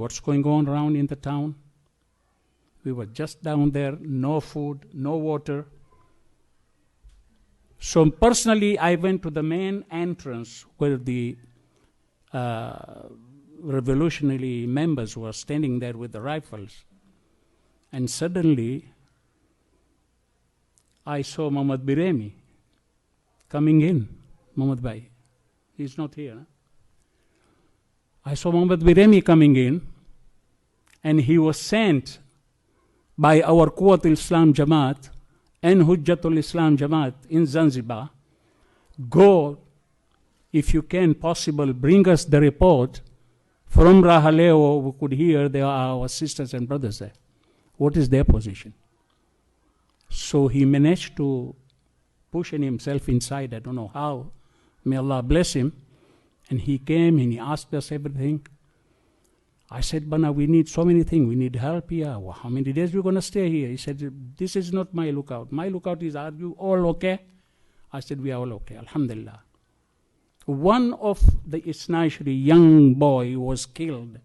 what's going on around in the town. We were just down there, no food, no water. So personally, I went to the main entrance where the revolutionary members were standing there with the rifles. And suddenly, I saw Muhammad Biremi coming in. Muhammad Bhai, he's not here. Huh? I saw Muhammad Biremi coming in, and he was sent by our Quwwatul Islam Jamaat and Hujjatul Islam Jamaat in Zanzibar. Go, if you can possible, bring us the report from Rahaleo. We could hear there are our sisters and brothers there. What is their position? So he managed to push himself inside. I don't know how. May Allah bless him. And he came and he asked us everything. I said, Bana, we need so many things. We need help here. Well, how many days are we going to stay here? He said, this is not my lookout. My lookout is, are you all okay? I said, we are all okay. Alhamdulillah. One of the Isnaishri young boy was killed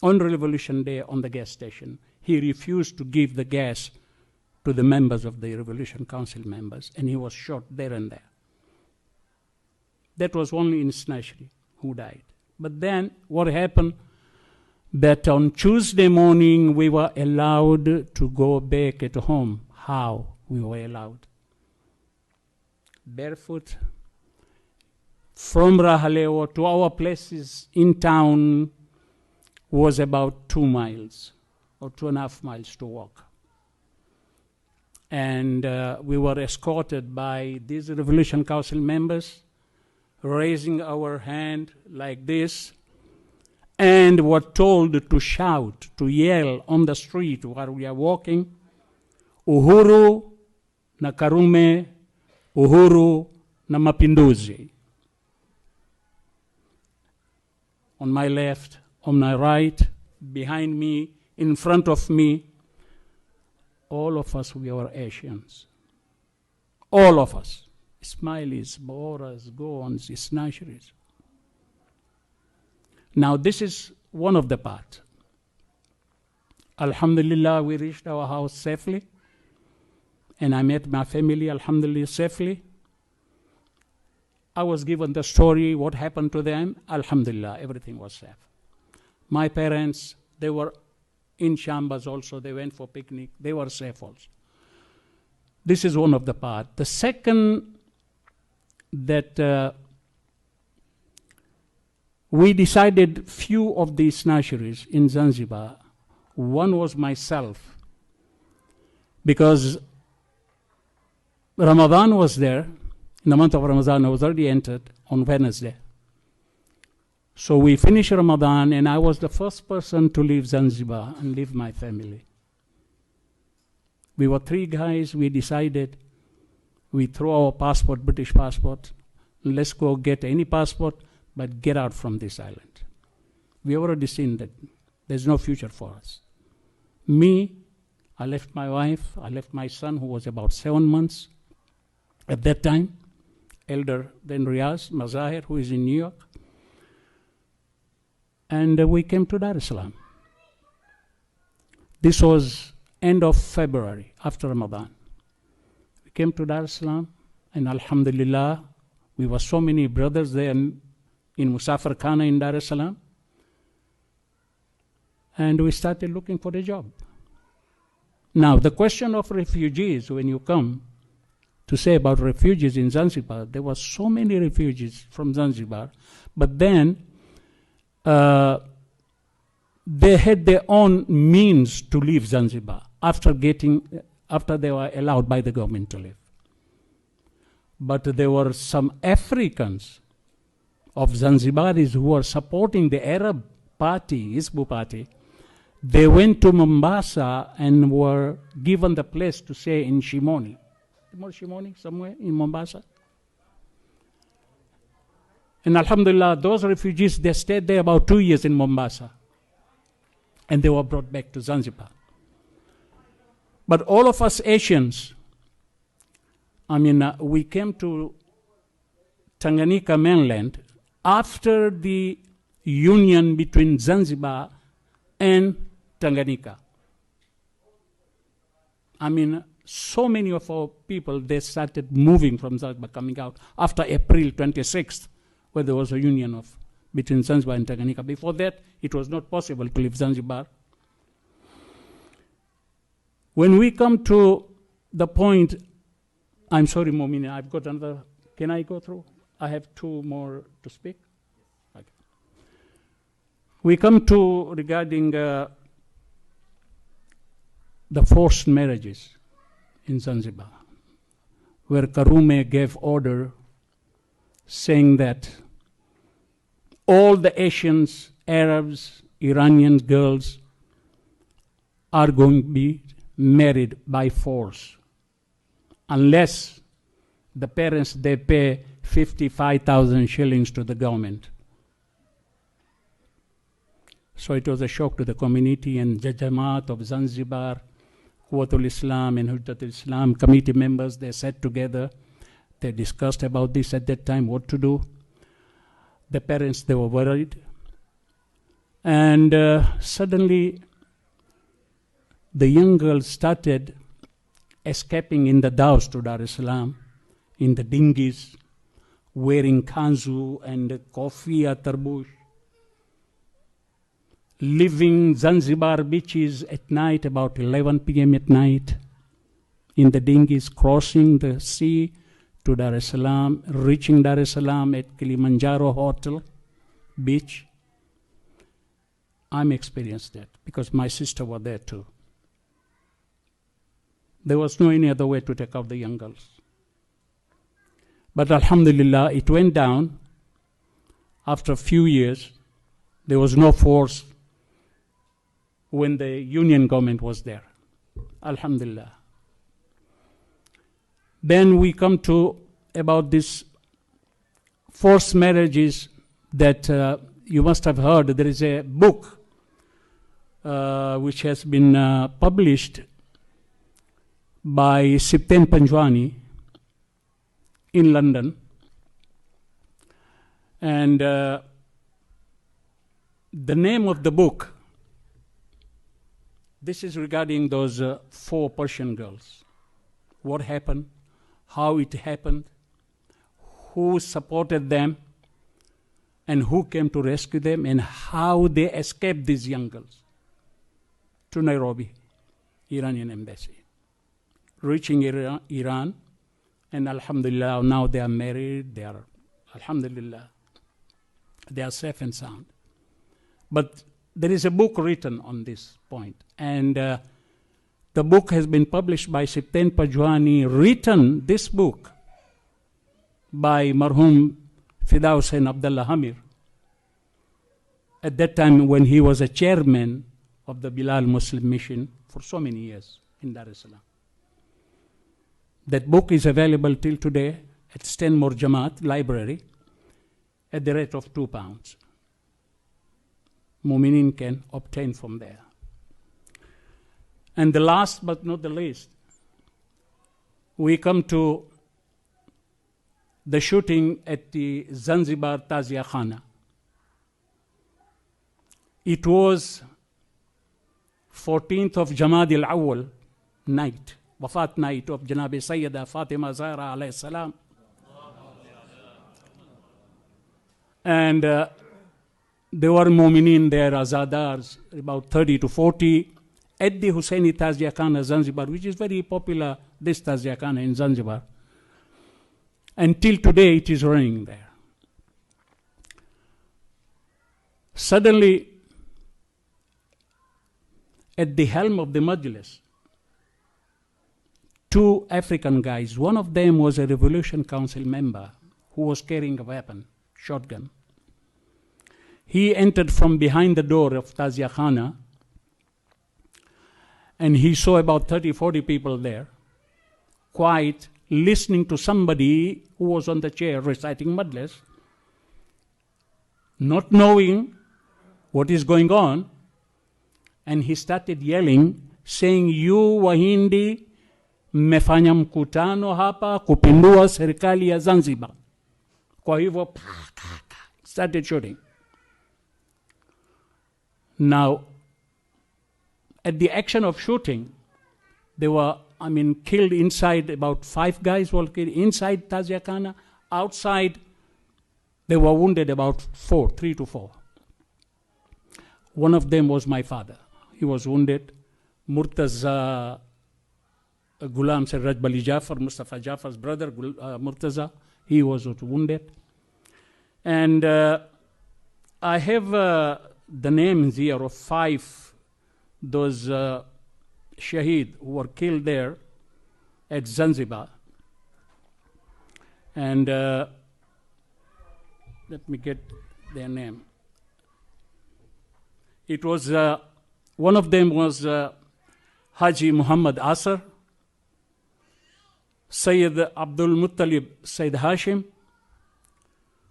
on Revolution Day on the gas station. He refused to give the gas to the members of the Revolution Council members, and he was shot there and there. That was only in Isnaishri who died. But then what happened, that on Tuesday morning we were allowed to go back at home. How we were allowed? Barefoot. From Rahaleo to our places in town was about 2 miles or 2.5 miles to walk. And we were escorted by these Revolution Council members, raising our hand like this, and were told to shout, to yell on the street while we are walking, Uhuru na Karume, Uhuru na Mapinduzi. On my left, on my right, behind me, in front of me, all of us, we were Asians. All of us. Ismailis, Boras, Goans, Isnaishiris. Now this is one of the parts. Alhamdulillah, we reached our house safely, and I met my family, alhamdulillah, safely. I was given the story, what happened to them. Alhamdulillah, everything was safe. My parents, they were in Shambas also. They went for picnic. They were safe also. This is one of the parts. The second, that we decided few of these nurseries in Zanzibar. One was myself, because Ramadan was there. In the month of Ramadan, I was already entered on Wednesday. So we finished Ramadan, and I was the first person to leave Zanzibar and leave my family. We were 3 guys. We decided we throw our passport, British passport, let's go get any passport, but get out from this island. We already seen that there's no future for us. Me, I left my wife, I left my son, who was about 7 months at that time, elder than Riaz, Mazahir, who is in New York. And we came to Dar es Salaam. This was end of February, after Ramadan. We came to Dar es Salaam, and alhamdulillah, we were so many brothers there in Musafir Khana in Dar es Salaam. And we started looking for a job. Now, the question of refugees, when you come to say about refugees in Zanzibar, there were so many refugees from Zanzibar, but then they had their own means to leave Zanzibar after they were allowed by the government to leave. But there were some Africans of Zanzibaris who were supporting the Arab party, Isbu party. They went to Mombasa and were given the place to stay in Shimoni. Shimoni, somewhere in Mombasa. And alhamdulillah, those refugees, they stayed there about 2 years in Mombasa. And they were brought back to Zanzibar. But all of us Asians, we came to Tanganyika mainland after the union between Zanzibar and Tanganyika. I mean, so many of our people, they started moving from Zanzibar, coming out after April 26th, where there was a union between Zanzibar and Tanganyika. Before that, it was not possible to leave Zanzibar. When we come to the point, I'm sorry, Momini, I've got another, can I go through? I have two more to speak. Okay. We come to regarding the forced marriages in Zanzibar, where Karume gave order saying that all the Asians, Arabs, Iranian girls are going to be married by force unless the parents, they pay 55,000 shillings to the government. So it was a shock to the community, and the Jamaat of Zanzibar, Quwwatul Islam and Hujjatul Islam committee members, they sat together. They discussed about this at that time, what to do. The parents, they were worried. And suddenly, the young girls started escaping in the dhows to Dar es Salaam, in the dinghies, wearing kanzu and kofia tarbush, leaving Zanzibar beaches at night, about 11 p.m. at night, in the dinghies, crossing the sea to Dar es Salaam, reaching Dar es Salaam at Kilimanjaro Hotel beach. I'm experienced that because my sister was there too. There was no any other way to take out the young girls. But alhamdulillah, it went down. After a few years, there was no force when the union government was there. Alhamdulillah. Then we come to about this forced marriages that you must have heard. There is a book which has been published by Sipten Panjwani in London. And the name of the book, this is regarding those 4 Persian girls. What happened, how it happened, who supported them, and who came to rescue them, and how they escaped, these young girls, to Nairobi, Iranian embassy. Reaching Iran, and alhamdulillah, now they are married, they are, alhamdulillah, they are safe and sound. But there is a book written on this point, and the book has been published by Sipten Panjwani, written this book by Marhum Fida Hussain Abdullah Hamir, at that time when he was a chairman of the Bilal Muslim Mission for so many years in Dar es Salaam. That book is available till today at Stanmore Jamaat Library at the rate of £2. Mu'minin can obtain from there. And the last but not the least, we come to the shooting at the Zanzibar Tazia Khana. It was 14th of Jamad al-Awwal night, Wafat night of Janabi Sayyida Fatima Zahra alayhi salam. And there were Mu'minin there, Azadars, about 30 to 40, at the Husseini Tazia Khana, Zanzibar, which is very popular, this Tazia Khana in Zanzibar. Until today, it is running there. Suddenly, at the helm of the Majlis, 2 African guys, one of them was a Revolution Council member who was carrying a weapon, shotgun. He entered from behind the door of Tazia Khana, and he saw about 30, 40 people there, quiet, listening to somebody who was on the chair reciting Majlis, not knowing what is going on, and he started yelling, saying, "You Wahindi mmefanya mkutano hapa kupindua serikali ya Zanzibar." Kwa hivyo, started shooting. Now, at the action of shooting, they were, killed inside. About 5 guys were killed inside Taziakana. Outside, they were wounded about 3 to 4. One of them was my father. He was wounded. Murtaza Ghulam Sir Rajbali Jafar, Mustafa Jafar's brother, Murtaza, he was wounded. And I have the names here of 5 those shaheed who were killed there at Zanzibar. And let me get their name. It was, one of them was Haji Muhammad Asar, Sayyid Abdul Muttalib Sayyid Hashim,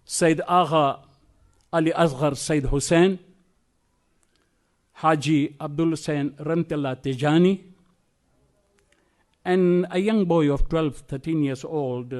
Sayyid Agha Ali Asghar Sayyid Hussein, Haji Abdul Hussein Ramtillah Tijani, and a young boy of 12, 13 years old,